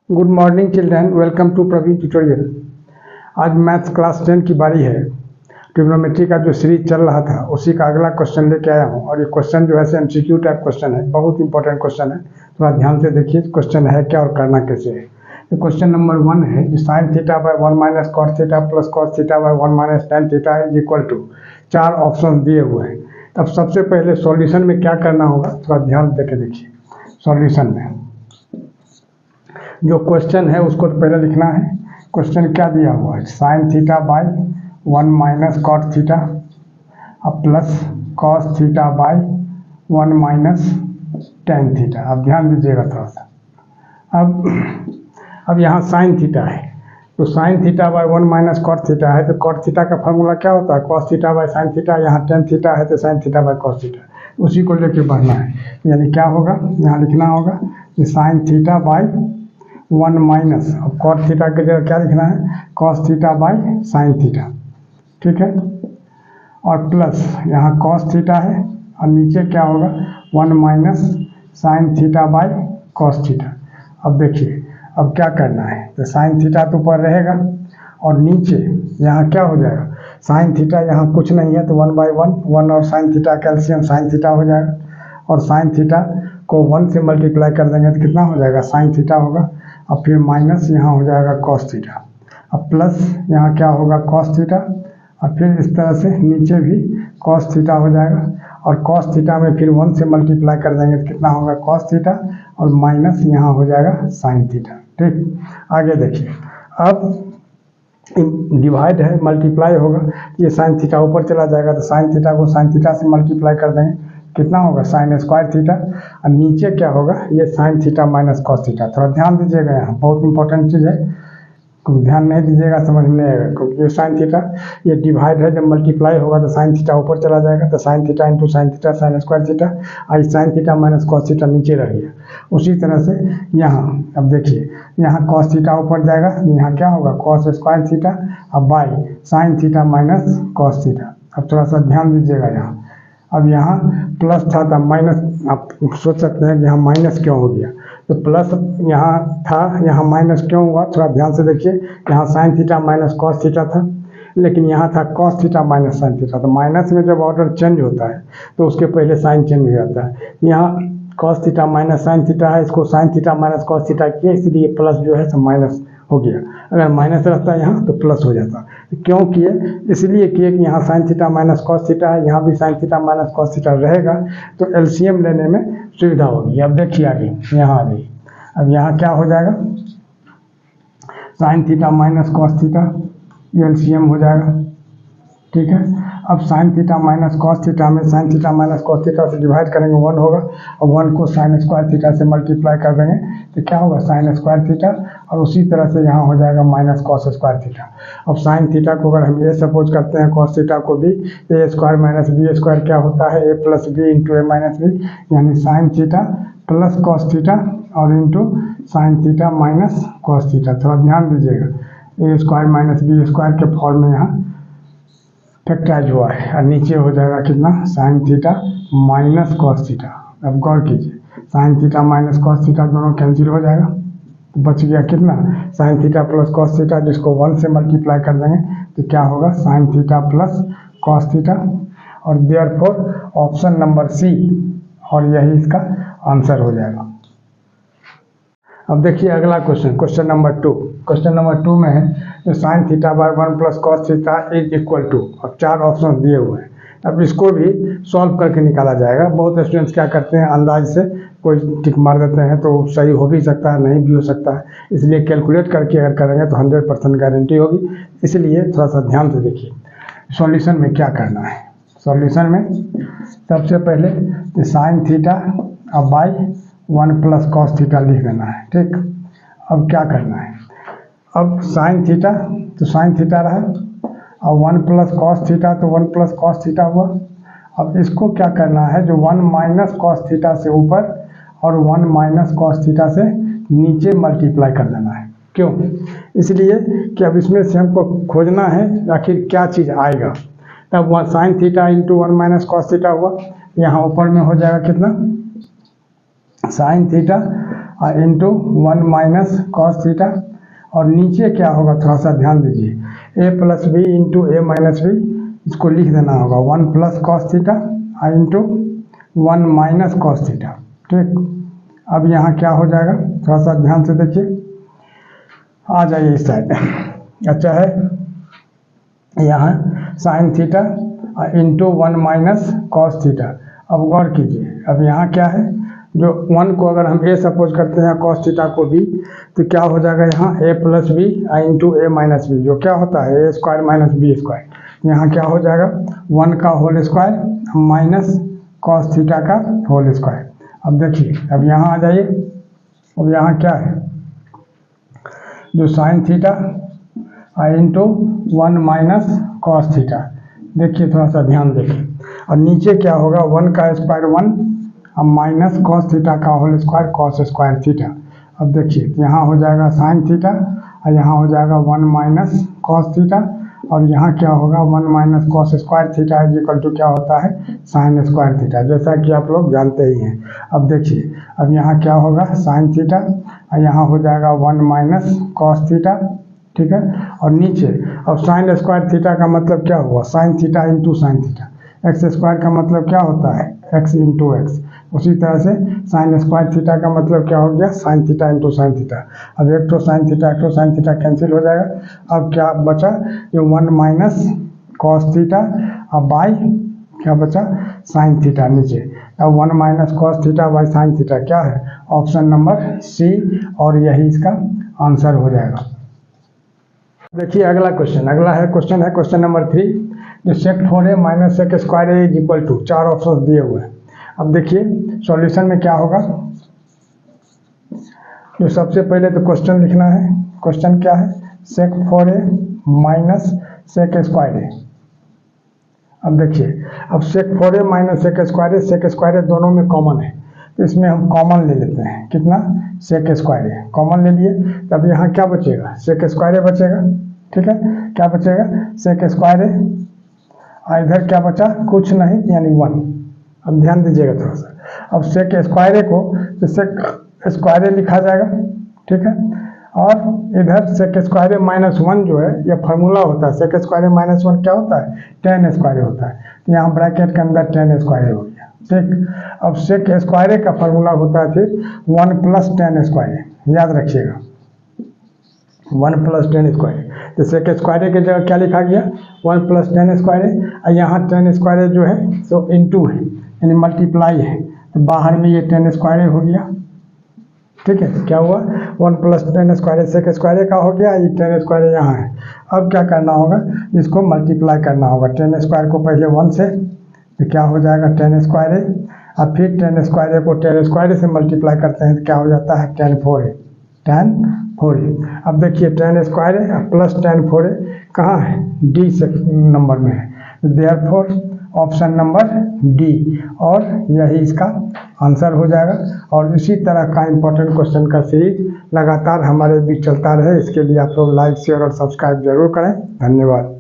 Good morning children, welcome to Praveen tutorial. आज maths class 10 की बारी है। ट्रिग्नोमेट्री का जो सीरीज चल रहा था उसी का अगला क्वेश्चन लेके आया हूँ और ये क्वेश्चन जो है एमसीक्यू टाइप क्वेश्चन है, बहुत इंपॉर्टेंट क्वेश्चन है। थोड़ा ध्यान से देखिए क्वेश्चन है क्या और करना कैसे है। ये क्वेश्चन नंबर 1 है कि sine theta by 1 minus cos theta plus cos theta by 1 minus tan theta is equal to 4 option दिए हुए हैं। अब सबसे पहले सॉल्यूशन में क्या करना होगा, थोड़ा ध्यान देके देखिए। सॉल्यूशन में जो क्वेश्चन है उसको तो पहले लिखना है। क्वेश्चन क्या दिया हुआ है, sine theta by 1 minus cot theta अब plus cos theta by 1 minus tan theta. अब ध्यान दीजिएगा थोड़ा सा। अब यहाँ साइन थीटा है तो sine theta by 1 minus cot theta है तो कॉट थीटा का फॉर्मूला क्या होता है, cos theta by sine theta. यहाँ टेन थीटा है तो sine theta by cos theta, उसी को लेके बढ़ना है। यानी क्या होगा, यहाँ लिखना होगा कि साइन थीटा बाय 1 माइनस, अब कॉट थीटा की जगह क्या लिखना है, cos theta by sine theta, ठीक है। और प्लस यहाँ कॉस थीटा है और नीचे क्या होगा 1 minus sign theta by cos theta. अब देखिए अब क्या करना है, तो साइन थीटा तो ऊपर रहेगा और नीचे यहाँ क्या हो जाएगा, साइन थीटा यहाँ कुछ नहीं है तो 1 बाई 1 और sine theta calcium sine theta हो जाएगा। और साइन थीटा को 1 से मल्टीप्लाई कर देंगे तो कितना हो जाएगा, साइन थीटा होगा। अब फिर माइनस यहाँ हो जाएगा कॉस थीटा, अब प्लस यहाँ क्या होगा कॉस थीटा, और फिर इस तरह से नीचे भी कॉस थीटा हो जाएगा। और कॉस थीटा में फिर 1 से मल्टीप्लाई कर देंगे तो कितना होगा कॉस थीटा, और माइनस यहाँ हो जाएगा साइन थीटा। ठीक, आगे देखिए। अब डिवाइड है, मल्टीप्लाई होगा, ये साइन थीटा ऊपर चला जाएगा तो साइन थीटा को साइन थीटा से मल्टीप्लाई कर देंगे, कितना होगा साइन स्क्वायर थीटा। और नीचे क्या होगा, ये sign theta minus cos theta. थोड़ा ध्यान दीजिएगा, यहाँ बहुत इंपॉर्टेंट चीज़ है, ध्यान नहीं दीजिएगा समझ में नहीं आएगा। क्योंकि ये साइन थीटा ये डिवाइड है, जब मल्टीप्लाई होगा तो साइन थीटा ऊपर चला जाएगा तो sine theta into sine theta sine square theta, और sine theta minus cos theta नीचे रह गया। उसी तरह से यहाँ अब देखिए, यहाँ कॉस थीटा ऊपर जाएगा, यहाँ क्या होगा कॉस स्क्वायर थीटा अब by sine theta minus cos theta. अब थोड़ा सा ध्यान दीजिएगा यहाँ। अब यहाँ प्लस था तो माइनस, आप सोच सकते हैं कि यहाँ माइनस क्यों हो गया, तो प्लस यहाँ था यहाँ माइनस क्यों हुआ, थोड़ा ध्यान से देखिए। यहाँ sign theta minus cos theta था, लेकिन यहाँ था cos theta minus sine theta. तो माइनस में जब ऑर्डर चेंज होता है तो उसके पहले साइन चेंज हो जाता है। यहाँ cos theta minus sign theta है, इसको sign theta minus cos theta किया, इसलिए प्लस जो है तो माइनस हो गया। अगर माइनस रहता है यहाँ तो प्लस हो जाता। क्यों किए, इसलिए किए कि यहाँ sign theta minus cos theta है, यहाँ भी sign theta minus cos theta रहेगा तो एलसीएम लेने में सुविधा होगी। अब देखिए आगे यहाँ आ गई। अब यहाँ क्या हो जाएगा, sine theta minus cos theta, ये एलसीएम हो जाएगा, ठीक है। अब sine theta minus cos theta में sine theta minus cos theta से डिवाइड करेंगे 1 होगा, और 1 को साइन स्क्वायर थीटा से मल्टीप्लाई कर देंगे तो क्या होगा साइन स्क्वायर थीटा, और उसी तरह से यहाँ हो जाएगा माइनस कॉस स्क्वायर थीटा। अब साइन थीटा को अगर हम ये सपोज करते हैं कॉस थीटा को भी, a square minus B square क्या होता है, a plus B into A minus b, यानी sine theta plus cos theta और into sine theta minus cos theta. थोड़ा ध्यान दीजिएगा, a square minus B square के फॉर्म में यहाँ फैक्टराइज हुआ है, और नीचे हो जाएगा कितना sine theta minus cos theta. अब गौर कीजिए, sign theta minus cos theta दोनों कैंसिल हो जाएगा तो बच गया कितना sine theta plus cos theta, जिसको 1 से मल्टीप्लाई कर देंगे तो क्या होगा sign theta plus cos theta. और देयरफॉर ऑप्शन नंबर सी, और यही इसका आंसर हो जाएगा। अब देखिए अगला question, question number 2। Question number 2 में है जो sign theta by 1 plus cos theta is equal to, अब 4 ऑप्शन दिए हुए हैं। अब इसको भी सॉल्व करके निकाला जाएगा। बहुत स्टूडेंट्स क्या करते हैं, अंदाज से कोई टिक मार देते हैं तो सही हो भी सकता है नहीं भी हो सकता है, इसलिए कैलकुलेट करके अगर करेंगे तो 100% गारंटी होगी। इसलिए थोड़ा सा ध्यान से देखिए सॉल्यूशन में क्या करना है। सॉल्यूशन में सबसे पहले साइन थीटा अब बाई 1 प्लस कॉस थीटा लिख देना है, ठीक। अब क्या करना है, अब साइन थीटा तो साइन थीटा रहा, और 1 प्लस कॉस थीटा तो 1 प्लस कॉस थीटा हुआ। अब इसको क्या करना है, जो 1 माइनस कॉस थीटा से ऊपर और 1 माइनस कॉस थीटा से नीचे मल्टीप्लाई कर देना है। क्यों, इसलिए कि अब इसमें से हमको खोजना है आखिर क्या चीज़ आएगा। तब 1 sine theta into 1 minus cos theta हुआ, यहाँ ऊपर में हो जाएगा कितना sine theta into 1 minus cos theta, और नीचे क्या होगा थोड़ा सा ध्यान दीजिए, a plus B into A minus B, इसको लिख देना होगा 1 plus cos theta into 1 minus cos theta. ठीक, अब यहाँ क्या हो जाएगा, थोड़ा सा ध्यान से देखिए, आ जाइए इस साइड। अच्छा है, यहाँ sign theta into 1 minus cos theta. अब गौर कीजिए, अब यहाँ क्या है, जो 1 को अगर हम a सपोज करते हैं, कॉस थीटा को b, तो क्या हो जाएगा यहाँ a plus B into A minus B, जो क्या होता है a square minus B square. यहाँ क्या हो जाएगा 1 का whole square minus cos theta का होल स्क्वायर। अब देखिए, अब यहाँ आ जाइए, अब यहाँ क्या है, जो sign theta into 1 minus cos theta. देखिए थोड़ा सा ध्यान देखिए, और नीचे क्या होगा 1 का स्क्वायर 1 अब माइनस कॉस थीटा का whole square cos square theta. अब देखिए यहाँ हो जाएगा साइन थीटा और यहाँ हो जाएगा 1 माइनस कॉस थीटा, और यहाँ क्या होगा 1 minus cos square theta is equal to क्या होता है साइन स्क्वायर थीटा, जैसा कि आप लोग जानते ही हैं। अब देखिए, अब यहाँ क्या होगा साइन थीटा और यहाँ हो जाएगा 1 माइनस कॉस थीटा। ठीक है, और नीचे अब साइन स्क्वायर थीटा का मतलब क्या हुआ sign theta into sine theta, x square का मतलब क्या होता है एक्स इंटू एक्स, उसी तरह से साइन स्क्वायर थीटा का मतलब क्या हो गया sign theta into sine theta. अब एक तो साइन थीटा कैंसिल हो जाएगा। अब क्या बचा, ये 1 माइनस कॉस थीटा, अब बाई क्या बचा साइन थीटा नीचे। अब 1 minus cos theta by sine theta क्या है, ऑप्शन नंबर सी, और यही इसका आंसर हो जाएगा। देखिए अगला क्वेश्चन, है क्वेश्चन नंबर 3, जो sec 4a minus sec square A is equal to, 4 option दिए हुए हैं। अब देखिए सॉल्यूशन में क्या होगा, जो सबसे पहले तो क्वेश्चन लिखना है। क्वेश्चन क्या है, सेक 4a माइनस सेक स्क्वायर ए। अब देखिए, अब सेक 4a माइनस सेक स्क्वायर ए दोनों में कॉमन है, तो इसमें हम कॉमन ले लेते हैं। कितना, सेक स्क्वायर ए कॉमन ले लिए, तब यहाँ क्या बचेगा सेक स्क्वायर ए बचेगा। ठीक है, क्या बचेगा सेक स्क्वायर ए, इधर क्या बचा कुछ नहीं यानी 1। अब ध्यान दीजिएगा थोड़ा सा, अब सेक स्क्वायर ए को तो सेक स्क्वायर ए लिखा जाएगा। ठीक है, और इधर सेक स्क्वायर ए माइनस 1 जो है यह फार्मूला होता है, सेक स्क्वायर ए माइनस 1 क्या होता है टेन स्क्वायर ए होता है, तो यहाँ ब्रैकेट के अंदर टेन स्क्वायर ए हो गया। ठीक, अब सेक स्क्वायर ए का फार्मूला होता है फिर 1 प्लस टेन स्क्वायर ए, याद रखिएगा 1 प्लस टेन स्क्वायर ए, तो सेक स्क्वायर ए की जगह क्या लिखा गया 1 प्लस टेन स्क्वायर ए, और यहाँ टेन स्क्वायर ए जो है तो इंटू है यानी मल्टीप्लाई है, तो बाहर में ये टेन स्क्वायर ए हो गया। ठीक है, क्या हुआ 1 प्लस टेन स्क्वायर ए सेक स्क्वायर ए का हो गया, ये टेन स्क्वायर ए यहाँ है। अब क्या करना होगा, इसको मल्टीप्लाई करना होगा, टेन स्क्वायर को पहले 1 से, तो क्या हो जाएगा टेन स्क्वायर ए, अब फिर टेन स्क्वायर ए को टेन स्क्वायर ए से मल्टीप्लाई करते हैं तो क्या हो जाता है टेन फोर ए। अब देखिए टेन स्क्वायर ए प्लस टेन फोर ए कहाँ है, डी नंबर में है, देयरफॉर ऑप्शन नंबर डी, और यही इसका आंसर हो जाएगा। और इसी तरह का इंपॉर्टेंट क्वेश्चन का सीरीज लगातार हमारे बीच चलता रहे, इसके लिए आप लोग लाइक शेयर और सब्सक्राइब जरूर करें। धन्यवाद।